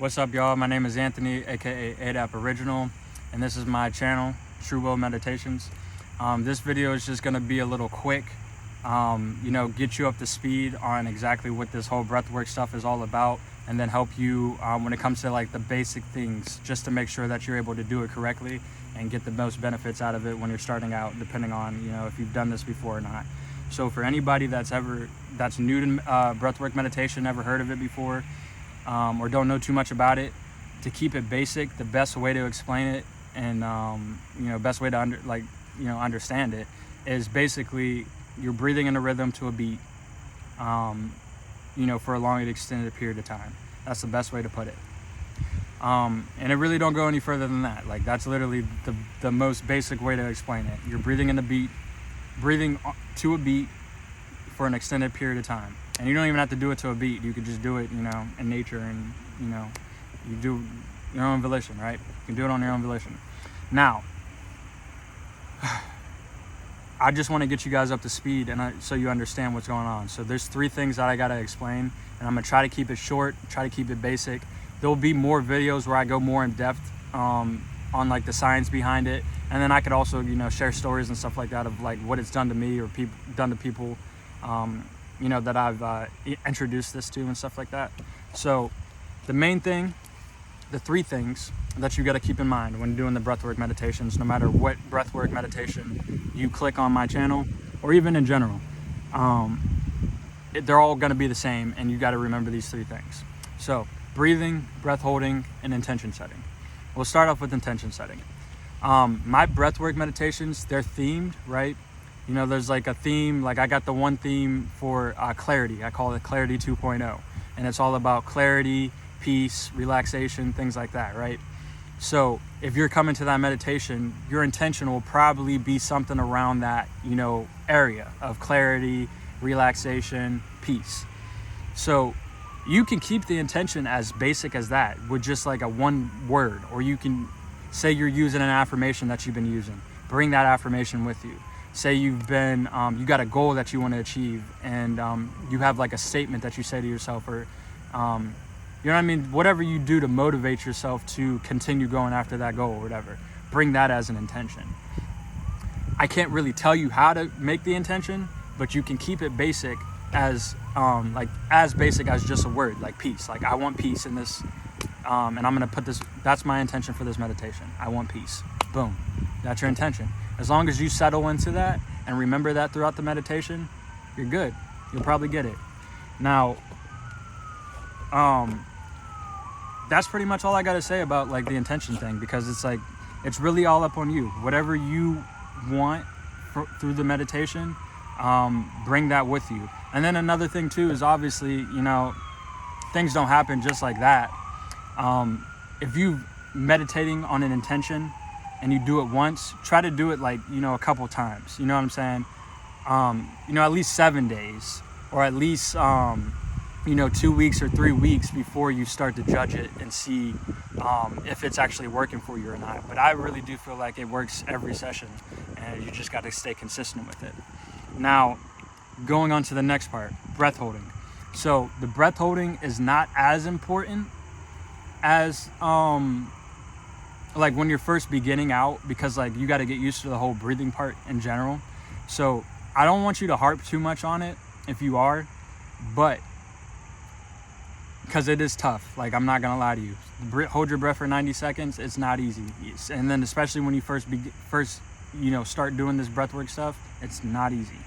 What's up, y'all? My name is Anthony, aka ADAP Original, and this is my channel, True Will Meditations. This video is just gonna be a little quick, get you up to speed on exactly what this whole breathwork stuff is all about, and then help you when it comes to like the basic things, just to make sure that you're able to do it correctly and get the most benefits out of it when you're starting out, depending on if you've done this before or not. So for anybody that's new to breathwork meditation, never heard of it before, or don't know too much about it, to keep it basic, the best way to explain it and best way to understand it is basically you're breathing in a rhythm to a beat, for a long extended period of time. That's the best way to put it. And it really don't go any further than that. Like, that's literally the most basic way to explain it. You're breathing to a beat for an extended period of time. And you don't even have to do it to a beat. You could just do it, in nature, and, you do your own volition, right? You can do it on your own volition. Now, I just want to get you guys up to speed so you understand what's going on. So there's 3 things that I got to explain, and I'm going to try to keep it short, try to keep it basic. There will be more videos where I go more in depth on like the science behind it. And then I could also, share stories and stuff like that of like what it's done to me or done to people, that I've introduced this to and stuff like that. So the main thing, the 3 things that you got to keep in mind when doing the breathwork meditations, no matter what breathwork meditation you click on my channel, or even in general, they're all going to be the same, and you got to remember these 3 things. So breathing, breath holding, and intention setting. We'll start off with intention setting. My breathwork meditations, they're themed, right? There's like a theme, like I got the one theme for clarity. I call it Clarity 2.0. And it's all about clarity, peace, relaxation, things like that, right? So if you're coming to that meditation, your intention will probably be something around that, area of clarity, relaxation, peace. So you can keep the intention as basic as that with just like a one word, or you can say you're using an affirmation that you've been using. Bring that affirmation with you. Say you've been, you got a goal that you want to achieve, and you have like a statement that you say to yourself, or, whatever you do to motivate yourself to continue going after that goal or whatever. Bring that as an intention. I can't really tell you how to make the intention, but you can keep it basic as basic as just a word, like peace. Like, I want peace in this, and I'm going to put this, that's my intention for this meditation. I want peace. Boom. That's your intention. As long as you settle into that and remember that throughout the meditation, you're good. You'll probably get it. Now, that's pretty much all I got to say about like the intention thing, because it's really all up on you. Whatever you want through the meditation, bring that with you. And then another thing too is obviously, things don't happen just like that. If you meditating on an intention and you do it once, try to do it like, a couple times. You know what I'm saying? At least 7 days, or at least, 2 weeks or 3 weeks before you start to judge it and see if it's actually working for you or not. But I really do feel like it works every session, and you just got to stay consistent with it. Now, going on to the next part, breath holding. So the breath holding is not as important as like when you're first beginning out, because like you got to get used to the whole breathing part in general. So I don't want you to harp too much on it if you are, but because it is tough. Like, I'm not gonna lie to you, hold your breath for 90 seconds. It's not easy, and then especially when you first start doing this breathwork stuff, it's not easy.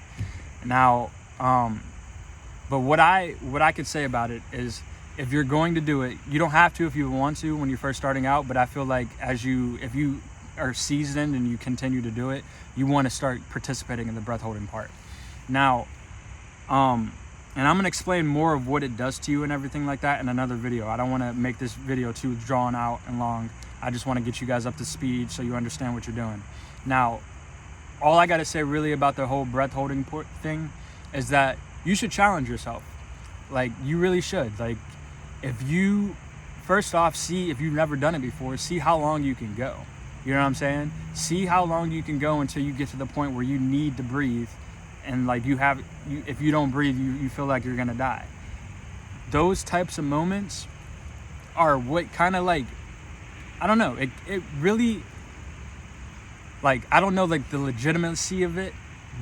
Now, but what I could say about it is, if you're going to do it, you don't have to if you want to when you're first starting out, but I feel like if you are seasoned and you continue to do it, you want to start participating in the breath holding part. Now, and I'm going to explain more of what it does to you and everything like that in another video. I don't want to make this video too drawn out and long. I just want to get you guys up to speed so you understand what you're doing. Now, all I got to say really about the whole breath holding thing is that you should challenge yourself. Like, you really should. Like, if you, first off, see if you've never done it before, see how long you can go. You know what I'm saying? See how long you can go until you get to the point where you need to breathe, and like if you don't breathe, you feel like you're gonna die. Those types of moments are what kind of like, I don't know, it really, like, I don't know like the legitimacy of it,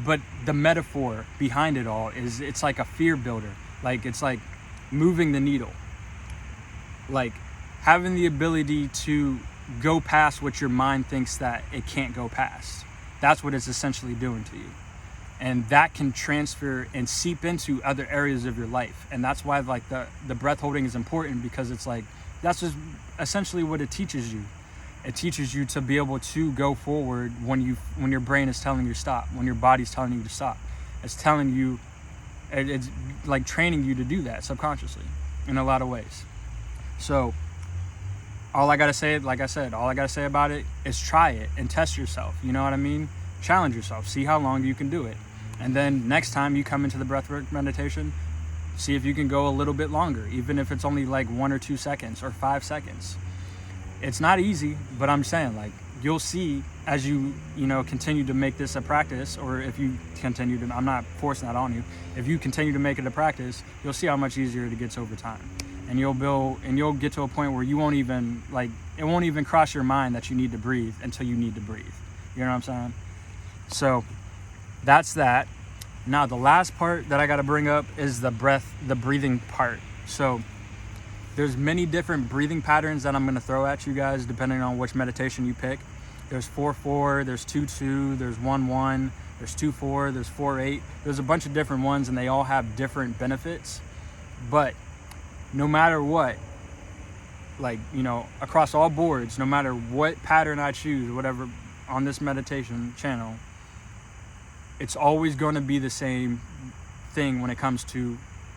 but the metaphor behind it all is, it's like a fear builder. Like, it's like moving the needle, like having the ability to go past what your mind thinks that it can't go past. That's what it's essentially doing to you. And that can transfer and seep into other areas of your life. And that's why like the breath holding is important, because it's like, that's just essentially what it teaches you. It teaches you to be able to go forward when your brain is telling you to stop, when your body's telling you to stop. It's telling you, it's like training you to do that subconsciously in a lot of ways. So all I gotta say, like I said, all I gotta say about it is try it and test yourself. You know what I mean? Challenge yourself, see how long you can do it. And then next time you come into the breathwork meditation, see if you can go a little bit longer, even if it's only like 1 or 2 seconds or 5 seconds. It's not easy, but I'm saying, like, you'll see as you continue to make this a practice, or if you continue to, I'm not forcing that on you, if you continue to make it a practice, you'll see how much easier it gets over time. And you'll get to a point where you won't even, like, it won't even cross your mind that you need to breathe until you need to breathe. You know what I'm saying? So that's that. Now the last part that I got to bring up is the breathing part. So there's many different breathing patterns that I'm going to throw at you guys depending on which meditation you pick. There's 4-4, there's 2-2, there's 1-1, there's 2-4, there's 4-8. There's a bunch of different ones, and they all have different benefits. But no matter what, like, across all boards, no matter what pattern I choose, whatever, on this meditation channel, it's always going to be the same thing when it comes to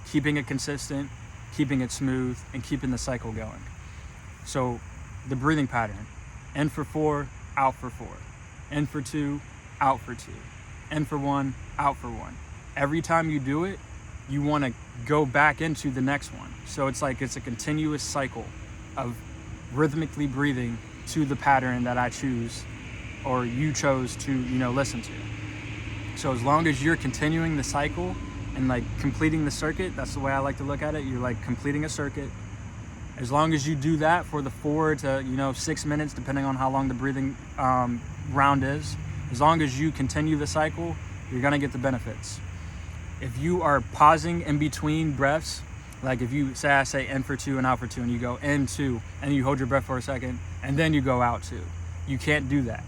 keeping it consistent, keeping it smooth, and keeping the cycle going. So the breathing pattern: in for 4, out for 4, in for 2, out for 2, in for 1, out for 1. Every time you do it, you want to go back into the next one. So it's like, it's a continuous cycle of rhythmically breathing to the pattern that I choose, or you chose to listen to. So as long as you're continuing the cycle and like completing the circuit, that's the way I like to look at it. You're like completing a circuit. As long as you do that for the 4 to 6 minutes, depending on how long the breathing round is, as long as you continue the cycle, you're gonna get the benefits. If you are pausing in between breaths, like if you say, I say in for 2 and out for 2, and you go in 2 and you hold your breath for a second and then you go out 2, you can't do that.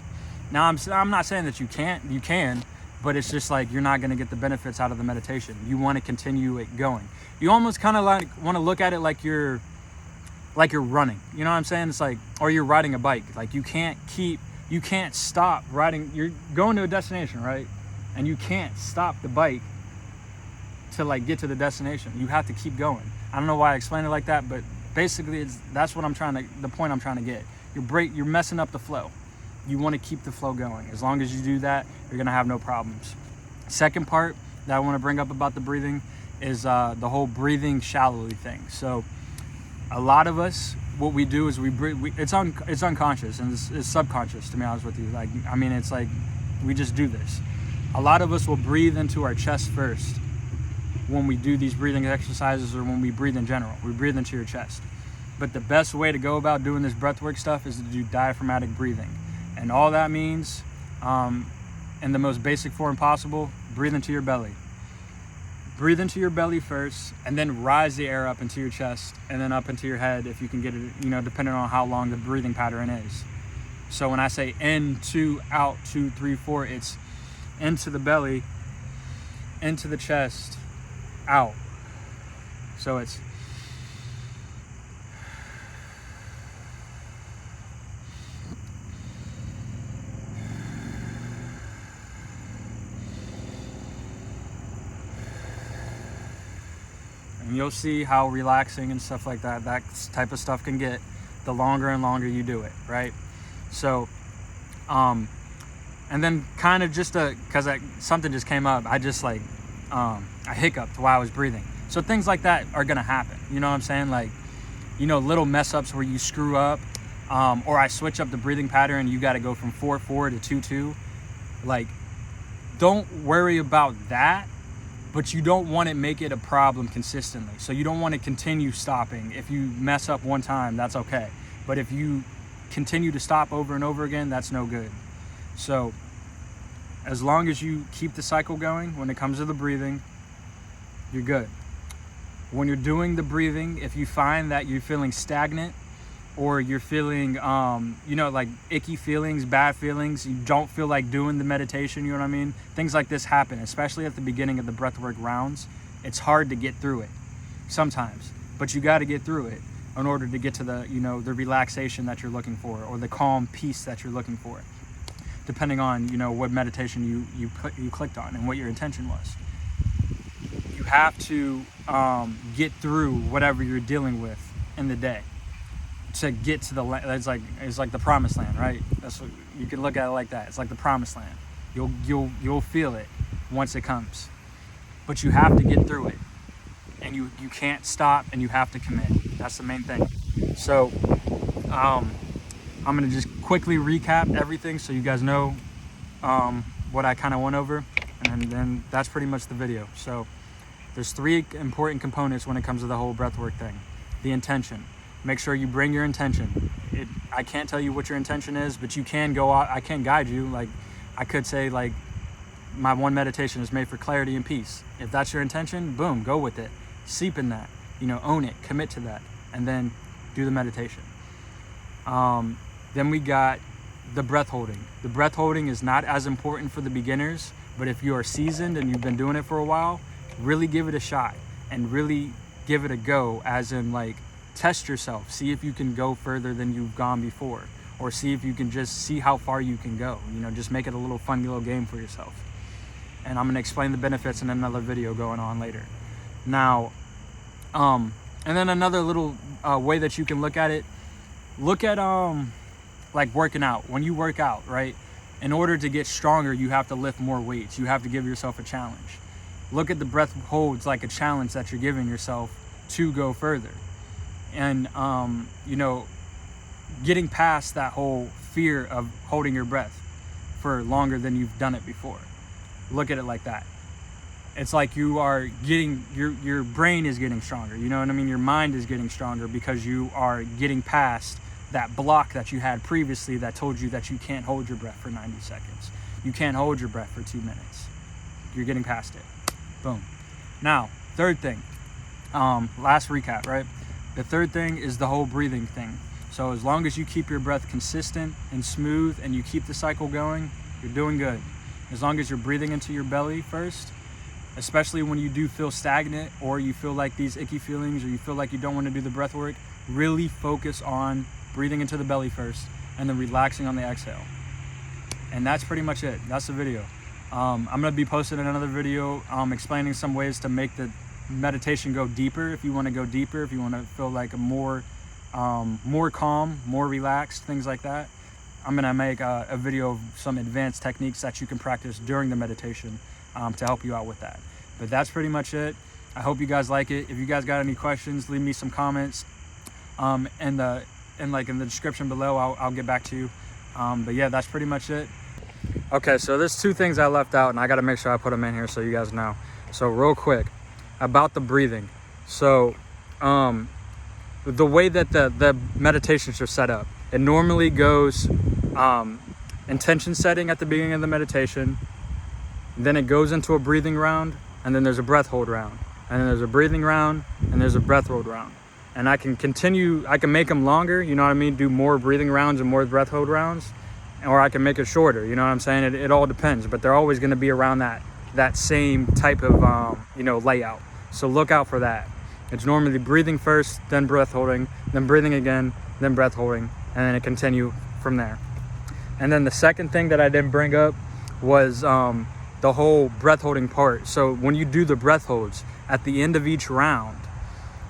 Now I'm not saying that you can't, you can, but it's just like, you're not going to get the benefits out of the meditation. You want to continue it going. You almost kind of like want to look at it like you're running. You know what I'm saying? It's like, or you're riding a bike. Like, you can't stop riding. You're going to a destination, right? And you can't stop the bike to like get to the destination. You have to keep going. I don't know why I explained it like that, but basically that's what the point I'm trying to get. You're messing up the flow. You want to keep the flow going. As long as you do that, you're going to have no problems. Second part that I want to bring up about the breathing is the whole breathing shallowly thing. So a lot of us, what we do is we breathe. It's unconscious and it's subconscious, to be honest with you. Like, I mean, it's like we just do this. A lot of us will breathe into our chest first when we do these breathing exercises, or when we breathe in general. We breathe into your chest. But the best way to go about doing this breathwork stuff is to do diaphragmatic breathing. And all that means, in the most basic form possible, breathe into your belly. Breathe into your belly first, and then rise the air up into your chest, and then up into your head if you can get it, depending on how long the breathing pattern is. So when I say in, 2, out, 2, 3, 4, it's into the belly, into the chest, out. So it's and you'll see how relaxing and stuff like that type of stuff can get the longer and longer you do it, right? So, and then kind of just because something just came up, I just like, I hiccuped while I was breathing. So things like that are gonna happen. You know what I'm saying? Like, little mess ups where you screw up, or I switch up the breathing pattern and you got to go from 4-4 to 2-2. Like, don't worry about that. but you don't want to make it a problem consistently. So you don't want to continue stopping. If you mess up one time, that's okay. But if you continue to stop over and over again, that's no good. So as long as you keep the cycle going, when it comes to the breathing, you're good. When you're doing the breathing, if you find that you're feeling stagnant, or you're feeling, like icky feelings, bad feelings, you don't feel like doing the meditation, you know what I mean? Things like this happen, especially at the beginning of the breathwork rounds. It's hard to get through it sometimes, but you got to get through it in order to get to the, the relaxation that you're looking for, or the calm peace that you're looking for, depending on, what meditation you clicked on and what your intention was. You have to get through whatever you're dealing with in the day to get to it's like the promised land, right? That's what you can look at it like that. It's like the promised land. You'll feel it once it comes, but you have to get through it, and you can't stop, and you have to commit. That's the main thing. So I'm gonna just quickly recap everything so you guys know what I kind of went over, and then that's pretty much the video. So there's 3 important components when it comes to the whole breathwork thing. The intention. Make sure you bring your intention. I can't tell you what your intention is, but you can go out. I can guide you. Like, I could say, like, my one meditation is made for clarity and peace. If that's your intention, boom, go with it. Seep in that. Own it. Commit to that. And then do the meditation. Then we got the breath holding. The breath holding is not as important for the beginners, but if you are seasoned and you've been doing it for a while, really give it a shot and really give it a go, as in, like, test yourself, see if you can go further than you've gone before, or see if you can just see how far you can go. Just make it a little fun little game for yourself. And I'm going to explain the benefits in another video going on later. Now, and then another little way that you can look at it, look at like working out. When you work out, right, in order to get stronger, you have to lift more weights. You have to give yourself a challenge. Look at the breath holds like a challenge that you're giving yourself to go further. And, getting past that whole fear of holding your breath for longer than you've done it before. Look at it like that. It's like you are getting, your brain is getting stronger. You know what I mean? Your mind is getting stronger because you are getting past that block that you had previously that told you that you can't hold your breath for 90 seconds. You can't hold your breath for 2 minutes. You're getting past it. Boom. Now, third thing, last recap, right? The third thing is the whole breathing thing. So as long as you keep your breath consistent and smooth and you keep the cycle going, you're doing good. As long as you're breathing into your belly first, especially when you do feel stagnant, or you feel like these icky feelings, or you feel like you don't want to do the breath work, really focus on breathing into the belly first and then relaxing on the exhale. And that's pretty much it. That's the video. I'm going to be posting another video explaining some ways to make the meditation go deeper. If you want to go deeper, if you want to feel like a more calm, more relaxed, things like that, I'm going to make a video of some advanced techniques that you can practice during the meditation to help you out with that. But that's pretty much it. I hope you guys like it. If you guys got any questions, leave me some comments in the description below. I'll get back to you. But yeah, that's pretty much it. Okay, so there's 2 things I left out, and I got to make sure I put them in here so you guys know. So real quick about the breathing. So the way that the meditations are set up, it normally goes intention setting at the beginning of the meditation, then it goes into a breathing round, and then there's a breath hold round, and then there's a breathing round, and there's a breath hold round. And I can make them longer, you know what I mean, do more breathing rounds and more breath hold rounds, or I can make it shorter, you know what I'm saying? It all depends, but they're always going to be around that same type of layout. So look out for that. It's normally breathing first, then breath holding, then breathing again, then breath holding, and then it continue from there. And then the second thing that I didn't bring up was the whole breath holding part. So when you do the breath holds at the end of each round,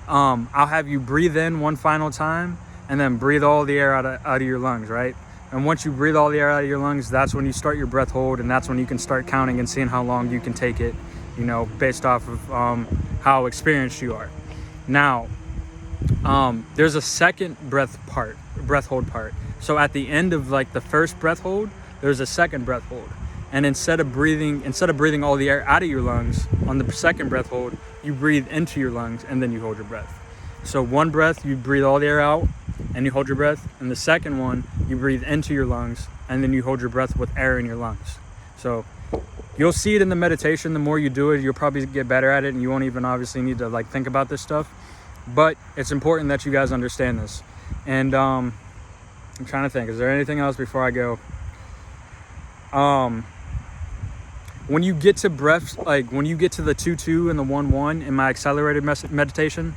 I'll have you breathe in one final time and then breathe all the air out of your lungs, right? And once you breathe all the air out of your lungs, that's when you start your breath hold, and that's when you can start counting and seeing how long you can take it, based off of how experienced you are. Now, there's a second breath hold part. So at the end of like the first breath hold, there's a second breath hold. And instead of breathing all the air out of your lungs on the second breath hold, you breathe into your lungs and then you hold your breath. So one breath, you breathe all the air out and you hold your breath. And the second one, you breathe into your lungs and then you hold your breath with air in your lungs. So you'll see it in the meditation. The more you do it, you'll probably get better at it, and you won't even obviously need to like think about this stuff. But it's important that you guys understand this. And I'm trying to think, is there anything else before I go? When you get to breaths, like when you get to the 2-2 and the 1-1 in my accelerated meditation,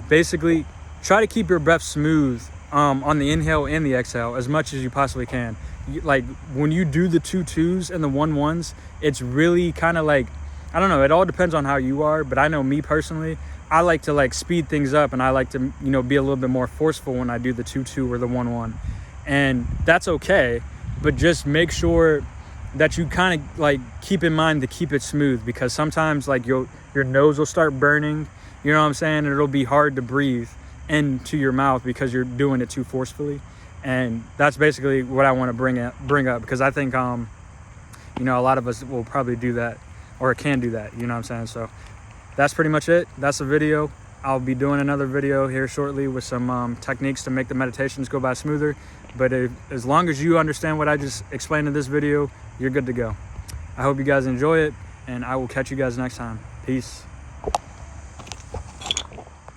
basically try to keep your breath smooth on the inhale and the exhale as much as you possibly can. Like when you do the 2-2s and the 1-1s, it's really kind of like, I don't know, it all depends on how you are, but I know me personally, I like to like speed things up, and I like to, you know, be a little bit more forceful when I do the 2-2 or the 1-1. And that's okay, but just make sure that you kind of like keep in mind to keep it smooth, because sometimes like your nose will start burning, you know what I'm saying? And it'll be hard to breathe into your mouth because you're doing it too forcefully. And that's basically what I want to bring up, because I think, you know, a lot of us will probably do that, or can do that, you know what I'm saying? So that's pretty much it. That's the video. I'll be doing another video here shortly with some techniques to make the meditations go by smoother. But as long as you understand what I just explained in this video, you're good to go. I hope you guys enjoy it, and I will catch you guys next time. Peace.